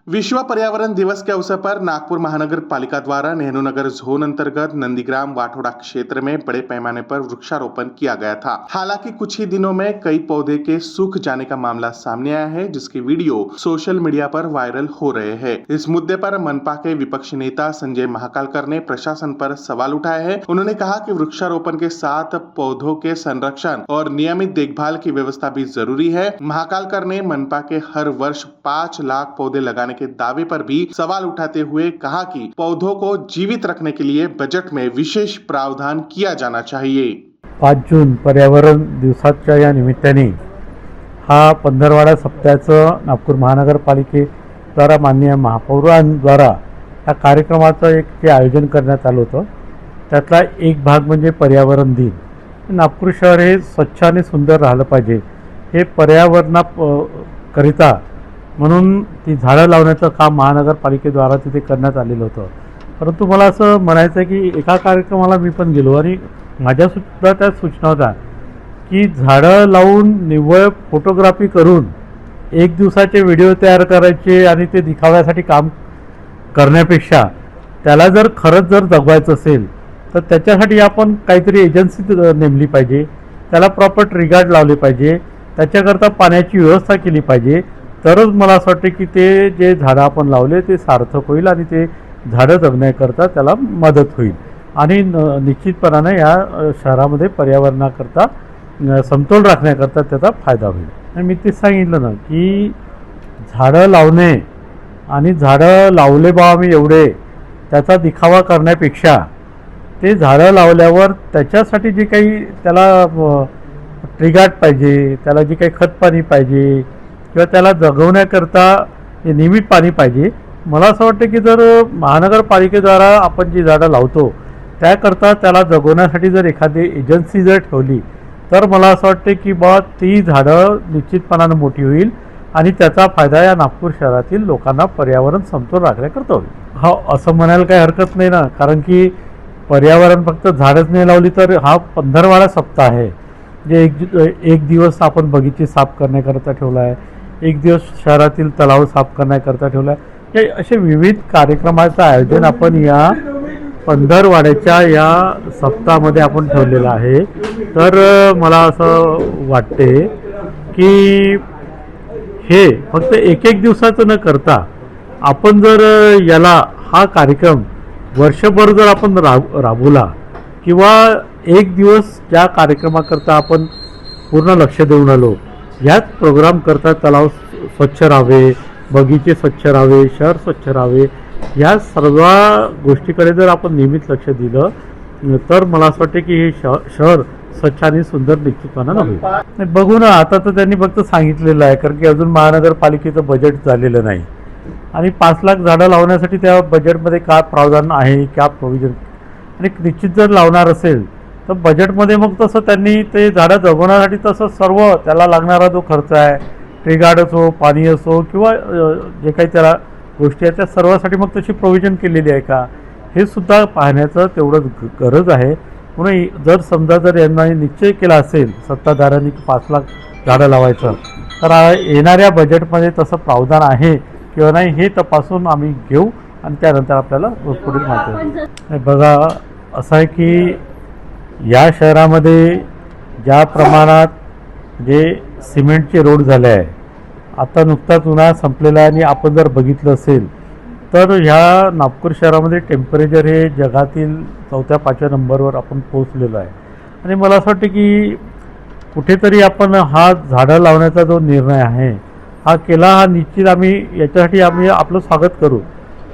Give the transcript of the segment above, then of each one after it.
विश्व पर्यावरण दिवस के अवसर पर नागपुर महानगर पालिका द्वारा नेहरू नगर जोन अंतर्गत नंदीग्राम वाठोड़ा क्षेत्र में बड़े पैमाने पर वृक्षारोपण किया गया था। हालांकि कुछ ही दिनों में कई पौधे के सूख जाने का मामला सामने आया है, जिसकी वीडियो सोशल मीडिया पर वायरल हो रहे हैं। इस मुद्दे पर मनपा के विपक्षी नेता संजय महाकालकर ने प्रशासन पर सवाल उठाए हैं। उन्होंने कहा कि वृक्षारोपण के साथ पौधों के संरक्षण और नियमित देखभाल की व्यवस्था भी जरूरी है। महाकालकर ने मनपा के हर वर्ष 5 लाख पौधे लगाने के दावे पर भी सवाल उठाते हुए कहा कि पौधों को जीवित रखने के लिए बजट में विशेष प्रावधान किया जाना चाहिए। 5 जून पर्यावरण दिवसाच्या या निमित्ताने हा पंधरवाडा सप्ताहाचं नागपूर महानगरपालिकेद्वारा माननीय महापौरांद्वारा या कार्यक्रमाचं एक जे आयोजन करण्यात आलं होतं, त्यातला एक भाग म्हणजे पर्यावरण दिन। नागपूर शहर हे स्वच्छ आणि सुंदर राहिलं पाहिजे, हे पर्यावरणाकरिता म्हणून ती झाडं लावण्याचं काम महानगरपालिकेद्वारा तिथे करण्यात आलेलं होतं। परंतु मला असं म्हणायचं आहे की एका कार्यक्रमाला मी पण गेलो आणि माझ्यासुद्धा त्या सूचना होत्या की झाडं लावून निव्वळ फोटोग्राफी करून एक दिवसाचे व्हिडिओ तयार करायचे आणि ते दिखाव्यासाठी काम करण्यापेक्षा त्याला जर खरंच जर जगवायचं असेल तर त्याच्यासाठी आपण काहीतरी एजन्सी नेमली पाहिजे, त्याला प्रॉपर ट्रिगार्ड लावले पाहिजे, त्याच्याकरता पाण्याची व्यवस्था केली पाहिजे, तरच मला असं वाटतं की ते जे झाडं आपण लावले ते सार्थक होईल आणि ते झाडं जगण्याकरता त्याला मदत होईल आणि निश्चितपणाने या शहरामध्ये पर्यावरणाकरता समतोल राखण्याकरता त्याचा फायदा होईल। आणि मी तेच सांगितलं ना की झाडं लावणे आणि झाडं लावले बा आम्ही एवढे त्याचा दिखावा करण्यापेक्षा ते झाडं लावल्यावर त्याच्यासाठी जे काही त्याला ट्रिगार्ड पाहिजे, त्याला जे काही खत पाणी पाहिजे किंवा त्याला जगवण्याकरता नियमित पाणी पाहिजे। मला असं वाटतं की जर महानगरपालिकेद्वारा आपण जी झाडं लावतो त्याकरता त्याला जगवण्यासाठी जर एखादी एजन्सी जर ठेवली तर मला असं वाटतं की बा ती झाडं निश्चितपणाने मोठी होईल आणि त्याचा फायदा या नागपूर शहरातील लोकांना पर्यावरण समतोल राखण्याकरता होईल। हा असं म्हणायला काही हरकत नाही ना, कारण की पर्यावरण फक्त झाडच नाही लावली तर हा पंधरवाडा सप्ताह आहे जे एक दिवस आपण बगीचे साफ करण्याकरता ठेवला आहे, एक दिवस शहरातील तलाव साफ करण्याकरता ठेवला आहे। हे असे विविध कार्यक्रमाचं आयोजन आपण या पंधरवाड्याच्या या सप्ताहामध्ये आपण ठेवलेलं आहे। तर मला असं वाटते की हे फक्त एक दिवसाचं न करता आपण जर याला हा कार्यक्रम वर्षभर जर आपण राबवला किंवा एक दिवस ज्या कार्यक्रमाकरता आपण पूर्ण लक्ष देऊन आलो, ह्याच प्रोग्राम करता तलाव स्वच्छ राहावे, बगीचे स्वच्छ राहावे, शहर स्वच्छ राहावे, या सर्व गोष्टीकडे जर आपण नियमित लक्ष दिलं तर मला असं वाटतं की हे शहर स्वच्छ आणि सुंदर निश्चितपणाने होईल। बघू ना, आता तर त्यांनी फक्त सांगितलेलं आहे, कारण की अजून महानगरपालिकेचं बजेट झालेलं नाही आणि 5 लाख झाडं लावण्यासाठी त्या बजेटमध्ये काय प्रावधान आहे, क्या प्रोव्हिजन, आणि निश्चित जर लावणार असेल तर बजेटमध्ये मग तसं त्यांनी ते झाडं जगवण्यासाठी तसं सर्व त्याला लागणारा जो खर्च आहे, ट्रिगार्ड असो, पाणी असो किंवा जे काही त्याला गोष्टी आहेत त्या सर्वासाठी मग तशी प्रोव्हिजन केलेली आहे का, हे सुद्धा पाहण्याचं तेवढंच गरज आहे। म्हणून जर समजा जर यांना निश्चय केला असेल सत्ताधाऱ्यांनी 5 लाख झाडं लावायचं, तर येणाऱ्या बजेटमध्ये तसं प्रावधान आहे किंवा नाही हे तपासून आम्ही घेऊ आणि त्यानंतर आपल्याला पुढील माहिती। बघा असं आहे की या शहरामध्ये ज्या प्रमाणात जे सिमेंटचे रोड झाले आहे, आता नुकताच उन्हाळा संपलेला आहे आणि आपण जर बघितलं असेल तर ह्या नागपूर शहरामध्ये टेम्परेचर हे जगातील 4-5व्या नंबरवर आपण पोहोचलेलो आहे। आणि मला असं वाटतं की कुठेतरी आपण हा झाडं लावण्याचा जो निर्णय आहे हा केला, हा निश्चित आम्ही याच्यासाठी आम्ही आपलं स्वागत करू,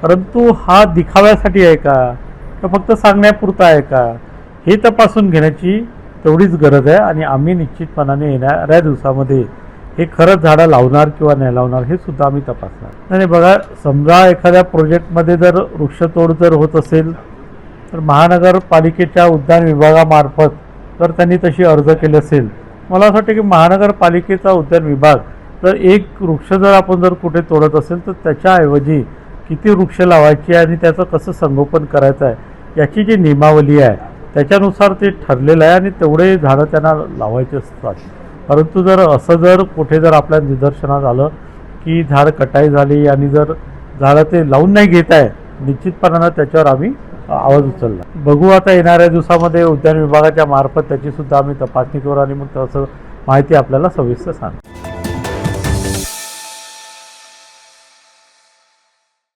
परंतु हा दिखाव्यासाठी आहे का फक्त सांगण्यापुरता आहे का, हे तपासून घेण्याची तेवढीच गरज आहे। आणि आम्ही निश्चितपणाने येणाऱ्या दिवसामध्ये हे खरंच झाडं लावणार किंवा नाही लावणार हे सुद्धा आम्ही तपासणार। आणि बघा, समजा एखाद्या प्रोजेक्टमध्ये जर वृक्षतोड जर होत असेल तर महानगरपालिकेच्या उद्यान विभागामार्फत जर त्यांनी तशी अर्ज केले असेल, मला असं वाटतं की महानगरपालिकेचा उद्यान विभाग जर एक वृक्ष जर आपण जर कुठे तोडत असेल तर त्याच्याऐवजी किती वृक्ष लावायची आणि त्याचं कसं संगोपन करायचं आहे याची जी नियमावली आहे त्याच्यानुसार ते ठरलेलं आहे आणि तेवढे झाडं त्यांना लावायचे असतात। परंतु जर असं जर कुठे जर आपल्या निदर्शनात आलं की झाड कटाई झाली आणि जर झाडं ते लावून नाही घेत आहे, निश्चितपणानं त्याच्यावर आम्ही आवाज उचलला. बघू आता येणाऱ्या दिवसामध्ये उद्यान विभागाच्या मार्फत त्याची सुद्धा आम्ही तपासणी करू आणि मग तसं माहिती आपल्याला सविस्तर सांगू.